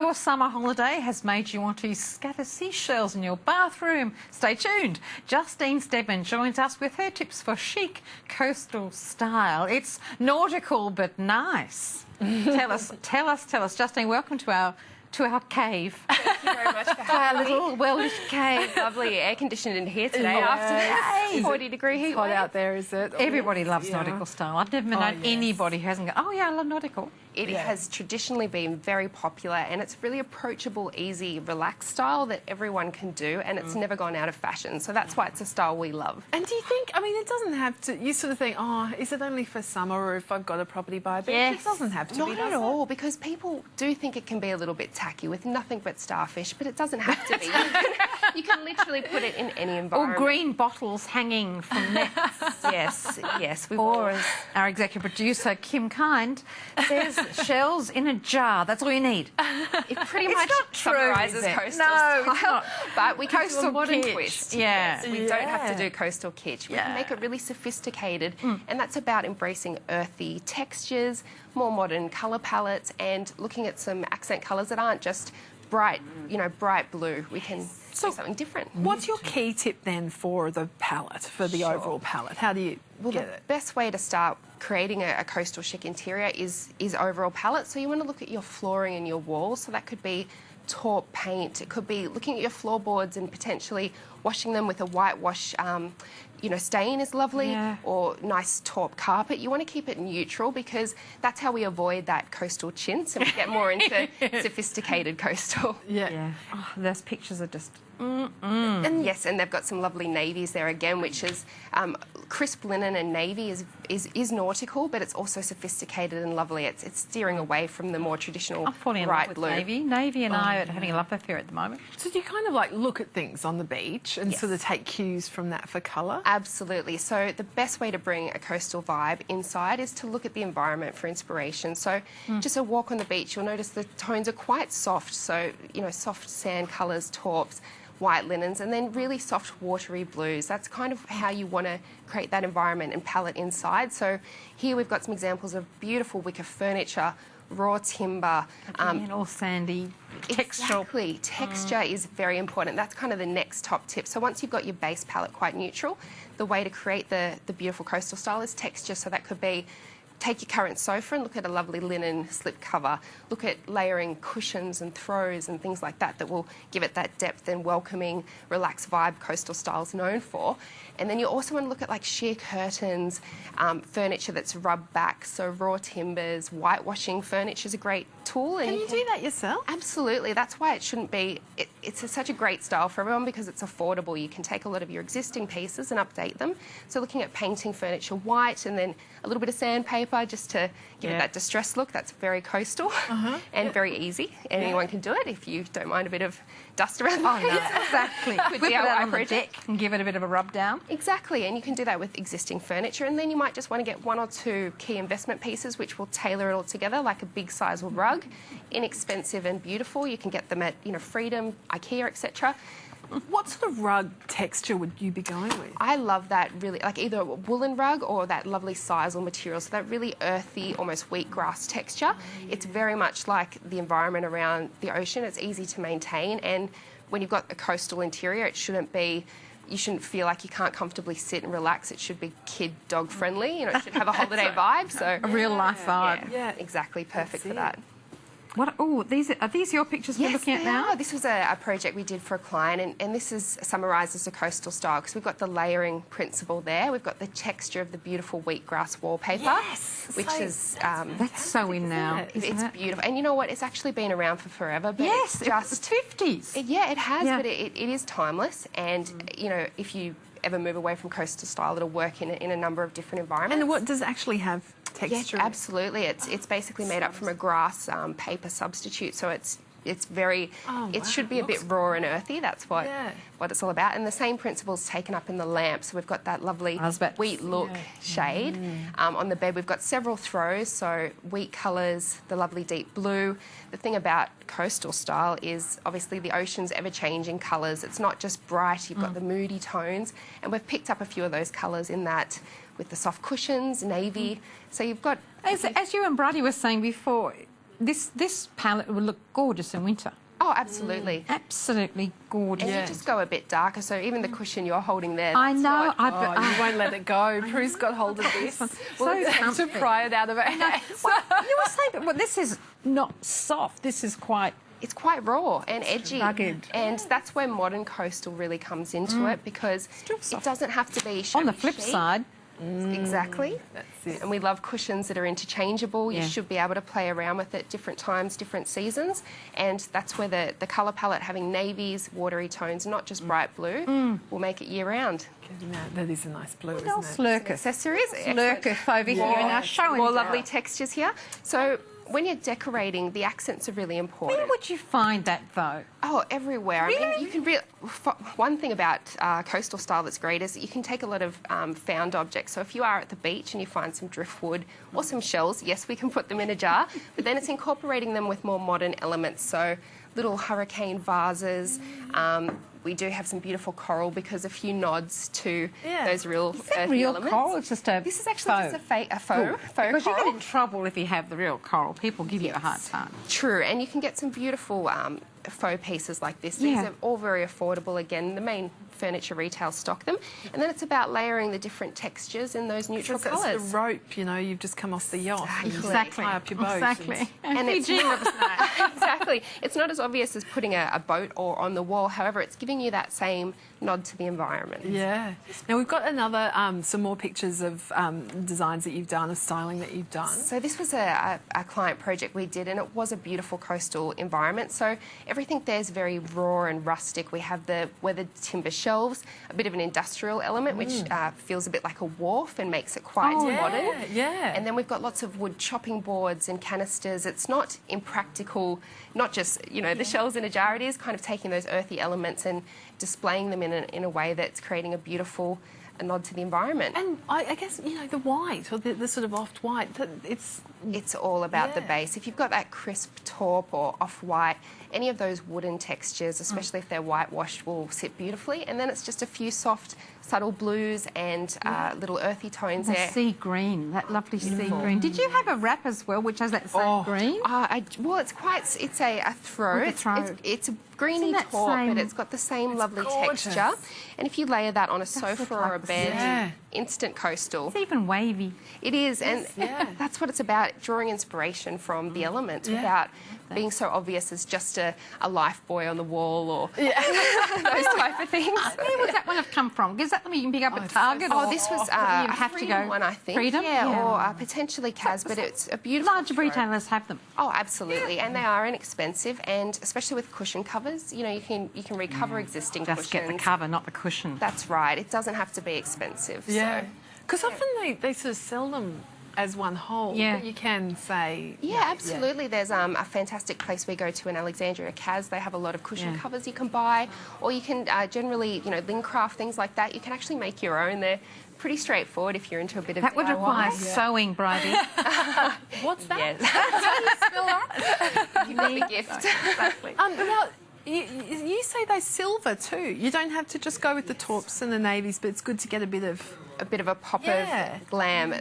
Your summer holiday has made you want to scatter seashells in your bathroom. Stay tuned. Justine Stedman joins us with her tips for chic coastal style. It's nautical but nice. Tell us. Justine, welcome to our cave. Thank you very much for having me. Our little well-lit cave. Lovely air conditioned in here today after this 40-degree heat hot wave. out there, is it? Everybody loves nautical style. I've never known anybody who hasn't gone, oh yeah, I love nautical. It has traditionally been very popular, and it's really approachable, easy, relaxed style that everyone can do, and it's never gone out of fashion. So that's why it's a style we love. And do you think, I mean, it doesn't have to, you sort of think, oh, is it only for summer or if I've got a property by a beach? Yes. It doesn't have to be, Not at all, because people do think it can be a little bit tacky with nothing but starfish, but it doesn't have to be. You can literally put it in any environment. Or green bottles hanging from nets. Yes. Or as our executive producer, Kim Kind, says, shells in a jar. That's all you need. It pretty much not true, summarises is it? coastal No, style, it's not. but we can do a Coastal modern kitsch. twist. Yeah. Yes, we don't have to do coastal kitsch. We Yeah. can make it really sophisticated, and that's about embracing earthy textures, more modern colour palettes, and looking at some accent colours that aren't just bright, bright blue. We can do something different. What's your key tip then for the palette, for the overall palette? How do you get The it? best way to start creating a coastal chic interior is overall palette. So you want to look at your flooring and your walls. So that could be taupe paint. It could be looking at your floorboards and potentially washing them with a whitewash. Stain is lovely, or nice taupe carpet. You want to keep it neutral because that's how we avoid that coastal chintz and we get more into sophisticated coastal. Yeah. Oh, those pictures are just... And yes, and they've got some lovely navies there again, which is crisp linen and navy is nautical, but it's also sophisticated and lovely. It's steering away from the more traditional I'm falling in love bright with blue. navy. Navy and I are having a love affair at the moment. So do you kind of like look at things on the beach and sort of take cues from that for colour? Absolutely. So the best way to bring a coastal vibe inside is to look at the environment for inspiration. So just a walk on the beach, you'll notice the tones are quite soft. So, soft sand colours, taupes, white linens, and then really soft watery blues. That's kind of how you want to create that environment and palette inside. So here we've got some examples of beautiful wicker furniture, raw timber. And all sandy, textural. Exactly. Texture is very important. That's kind of the next top tip. So once you've got your base palette quite neutral, the way to create the beautiful coastal style is texture. So that could be take your current sofa and look at a lovely linen slip cover. Look at layering cushions and throws and things like that that will give it that depth and welcoming, relaxed vibe coastal style is known for. And then you also want to look at like sheer curtains, furniture that's rubbed back, so raw timbers, whitewashing furniture is a great tool. And Can you do that yourself? Absolutely. That's why it shouldn't be... It's such a great style for everyone because it's affordable. You can take a lot of your existing pieces and update them. So looking at painting furniture white and then a little bit of sandpaper just to give it that distressed look. That's very coastal and very easy. Anyone can do it if you don't mind a bit of dust around the place. Exactly. With Whip it DIY out on the project. deck and give it a bit of a rub down. Exactly, and you can do that with existing furniture, and then you might just want to get one or two key investment pieces which will tailor it all together, like a big sisal rug, inexpensive and beautiful. You can get them at Freedom, IKEA, etc. What sort of rug texture would you be going with? I love that really, like either a woolen rug or that lovely sisal material, so that really earthy, almost wheatgrass texture. It's very much like the environment around the ocean. It's easy to maintain, and when you've got a coastal interior, it shouldn't be... You shouldn't feel like you can't comfortably sit and relax. It should be kid, dog friendly. It should have a holiday vibe. So A real life vibe. yeah, exactly, perfect for that. What? Oh, are these your pictures we're looking at now? This was a project we did for a client, and this is summarises the coastal style because we've got the layering principle there. We've got the texture of the beautiful wheatgrass wallpaper, which is That's so in now. it's beautiful. And you know what? It's actually been around for forever. But Yes, it's just the 50s. it has, Yeah. but it is timeless. And if you ever move away from coastal style, it'll work in a number of different environments. And what does it actually have texture? Yes, absolutely. It's basically made up from a grass paper substitute, so it's very... it should be a bit raw and earthy. That's what it's all about. And the same principle's taken up in the lamp. So we've got that lovely wheat look shade. On the bed, we've got several throws, so wheat colours, the lovely deep blue. The thing about coastal style is obviously the ocean's ever-changing colours. It's not just bright. You've got the moody tones. And we've picked up a few of those colours in that with the soft cushions, navy. So you've got... As you and Brady were saying before, this palette will look gorgeous in winter. Oh, absolutely. Absolutely gorgeous. And you just go a bit darker, so even the cushion you're holding there. I know. You won't let it go. Prue's got hold of this. So To comfy. pry it out of her hands. Well, you were saying, but this is not soft. This is quite... It's quite raw and edgy. rugged. And that's where modern coastal really comes into it, because it doesn't have to be On the shabby flip chic. side, Exactly. That's it. And we love cushions that are interchangeable. You Yeah. should be able to play around with it different times, different seasons. And that's where the colour palette, having navies, watery tones, not just bright blue, will make it year-round. That is a nice blue, isn't I'll it? slurk it. Accessories. Slurk it over here in our show. More lovely textures here. So when you're decorating, the accents are really important. Where would you find that, though? Oh, everywhere. I mean, Really? you can one thing about coastal style that's great is that you can take a lot of found objects. So if you are at the beach and you find some driftwood or some shells, yes, we can put them in a jar, but then it's incorporating them with more modern elements. So little hurricane vases. We do have some beautiful coral because a few nods to those real earthy Real elements. coral? It's just a This is actually faux. just a faux Because you coral. get in trouble if you have the real coral. People give you a hard time. True, and you can get some beautiful faux pieces like this. These Yeah. are all very affordable. Again, the main furniture retail stock them. And then it's about layering the different textures in those neutral It's the colours. rope, you know, you've just come off the yacht. And you Exactly. tie up your boat. Exactly. And it's Fiji not- with a snake. Exactly. It's not as obvious as putting a boat or on the wall. However, it's giving you that same nod to the environment. Yeah. Now we've got another, some more pictures of designs that you've done, of styling that you've done. So this was a client project we did, and it was a beautiful coastal environment. So everything there is very raw and rustic. We have the weathered timber shelves, a bit of an industrial element, which feels a bit like a wharf and makes it quite modern. Yeah. And then we've got lots of wood chopping boards and canisters. It's not impractical, not just, you know, the shells in a jar. It is kind of taking those earthy elements and displaying them in a way that's creating a beautiful nod to the environment. And I guess, you know, the white, or the sort of off-white, It's all about the Yeah. base. If you've got that crisp taupe or off-white, any of those wooden textures, especially if they're whitewashed, will sit beautifully. And then it's just a few soft, subtle blues and little earthy tones The there. sea green, that lovely sea green. Did you have a wrap as well, which has that same green? Well, it's a throw. With a throw. It's a greeny Isn't that taupe, same- but it's got the same lovely gorgeous. texture. And if you layer that on a sofa look or like a the bed, Yeah. instant coastal. It's even wavy. It is, and yeah. that's what it's about, drawing inspiration from the elements without being so obvious as just a life buoy on the wall or those type of things. Where would that one have come from? Is that something you can pick up at Target? Oh, or this was you have to Freedom go one, I think. Freedom? Yeah, or potentially Cas, but it's a beautiful Larger throw. retailers have them. Oh, absolutely, and they are inexpensive, and especially with cushion covers, you know, you can recover existing Just cushions. get the cover, not the cushion. That's right. It doesn't have to be expensive. Yeah. So. Because often they sort of sell them as one whole, Yeah. but you can say... Yeah, absolutely. There's a fantastic place we go to in Alexandria, Cas. They have a lot of cushion covers you can buy, or you can generally, you know, Lincraft, things like that. You can actually make your own. They're pretty straighthtforward if you're into a bit of That would DIY. require sewing, Bridie. What's that? Yes. You got the gift. Exactly. Now, you say they're silver too. You don't have to just go with the taupes and the navies, but it's good to get a bit of... A bit of a pop Yeah. of glam.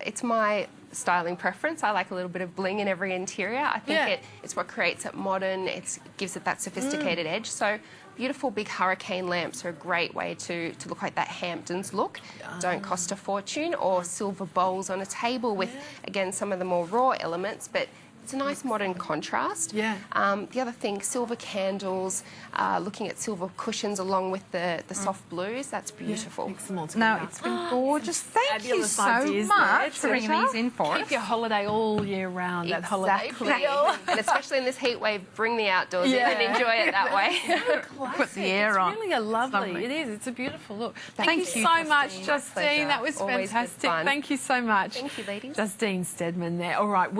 It's my styling preference. I like a little bit of bling in every interior. I think it's what creates it modern. It gives it that sophisticated edge. So beautiful big hurricane lamps are a great way to look like that Hamptons look. Don't cost a fortune. Or silver bowls on a table with, again, some of the more raw elements, but it's a nice modern contrast. Yeah. The other thing, silver candles, looking at silver cushions along with the soft blues, that's beautiful. Mix them all No, together. it's been gorgeous. Thank you Fabulous so ideas much there, for bringing Tisha. these in for us. Keep your holiday all year round, that holiday Exactly. feel. And especially in this heat wave, bring the outdoors in Yeah. and enjoy it that way. Put the air on. It's really a lovely. lovely. It is. It's a beautiful look. Thank Thank you, you so much, Justine. Justine. Pleasure. That was Always good fantastic. fun. Thank you so much. Thank you, ladies. Justine Stedman there. All right.